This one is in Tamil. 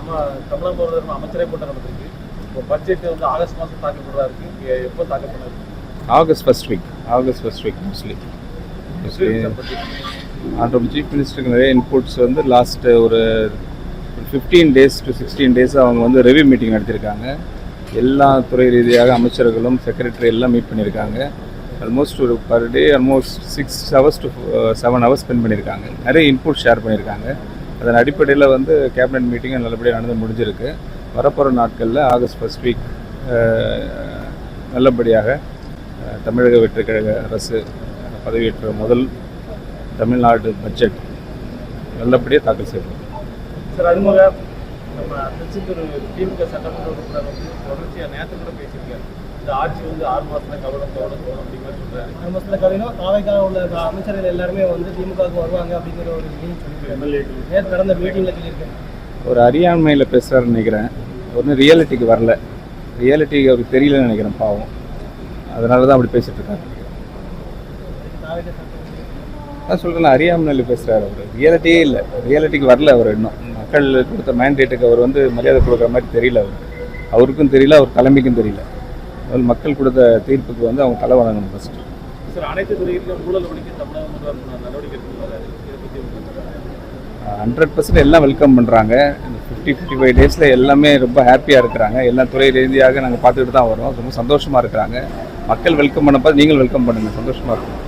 நம்ம தமிழக அமைச்சரே போட்ட நடந்திருக்கு. இப்போ பட்ஜெட் வந்து ஆகஸ்ட் மாதம் தாக்கல் இருக்கு. எப்போ தாக்கல் பண்ணாரு? August first week mostly. Honourable chief மினிஸ்டருக்கு நிறைய இன்புட்ஸ் வந்து லாஸ்ட் ஒரு 15 days to 16 days அவங்க வந்து ரெவ்யூ மீட்டிங் நடத்தியிருக்காங்க. எல்லா துறை ரீதியாக அமைச்சர்களும் செக்ரட்டரி எல்லாம் மீட் பண்ணியிருக்காங்க. ஆல்மோஸ்ட் ஒரு per day almost 6 hours to 7 hours spend பண்ணியிருக்காங்க. நிறைய இன்புட் ஷேர் பண்ணியிருக்காங்க. அதன் அடிப்படையில் வந்து கேபினட் மீட்டிங்கும் நல்லபடியாக நடந்து முடிஞ்சிருக்கு. வரப்போகிற நாட்களில் ஆகஸ்ட் ஃபர்ஸ்ட் வீக் நல்லபடியாக தமிழக வெற்றிக் கழக அரசு பதவியேற்ற முதல் தமிழ்நாடு பட்ஜெட் நல்லபடியாக தாக்கல் செய்யப்படும். சார், அதுமுறை நம்ம திருச்செந்தூர் திமுக சட்டமன்ற உறுப்பினர் வந்து தொடர்ச்சியாக நேற்று கூட பேசியிருக்காரு. இந்த ஆட்சி வந்து 6 மாதத்துல கவனத்தோட போகணும் அப்படிங்கிற சொல்கிறாரு. 6 மாதத்துல கவனம் தாவைக்காக உள்ள அமைச்சர்கள் எல்லாருமே வந்து திமுகவுக்கு வருவாங்க அப்படிங்கிற ஒரு விஷயம் சொல்லியிருக்காரு. நேற்று நடந்த மீட்டிங்கில் சொல்லியிருக்காரு. ஒரு அறியாமையில் பேசுகிறாருன்னு நினைக்கிறேன். ஒன்றும் ரியாலிட்டிக்கு வரல. ரியாலிட்டிக்கு அவருக்கு தெரியலன்னு நினைக்கிறேன், பாவம். அதனால தான் அப்படி பேசிகிட்டு இருக்காரு. நான் சொல்கிறேன், அறியாமையில் பேசுகிறார் அவர். ரியாலிட்டியே இல்லை, ரியாலிட்டிக்கு வரல அவர். இன்னும் மக்கள் கொடுத்த மேண்டேட்டுக்கு அவர் வந்து மரியாதை கொடுக்குற மாதிரி தெரியல. அவருக்கும் தெரியல, அவர் தலைமைக்கும் தெரியல. அதில் மக்கள் கொடுத்த தீர்ப்புக்கு வந்து அவங்க தலை வணங்கணும் ஃபஸ்ட்டு. சார், அனைத்து துறைகளிலும் ஊழல் ஒழிக்க தமிழக முதல்வர் நடவடிக்கை எடுத்துக்கிறாரு. 100% எல்லாம் வெல்கம் பண்ணுறாங்க. இந்த 50-55 days எல்லாமே ரொம்ப ஹாப்பியாக இருக்கிறாங்க. எல்லா துறை ரீதியாக நாங்கள் பார்த்துக்கிட்டு தான் வரோம். ரொம்ப சந்தோஷமாக இருக்கிறாங்க. மக்கள் வெல்கம் பண்ணப்போ நீங்களும் வெல்கம் பண்ணுங்கள், சந்தோஷமாக இருக்கும்.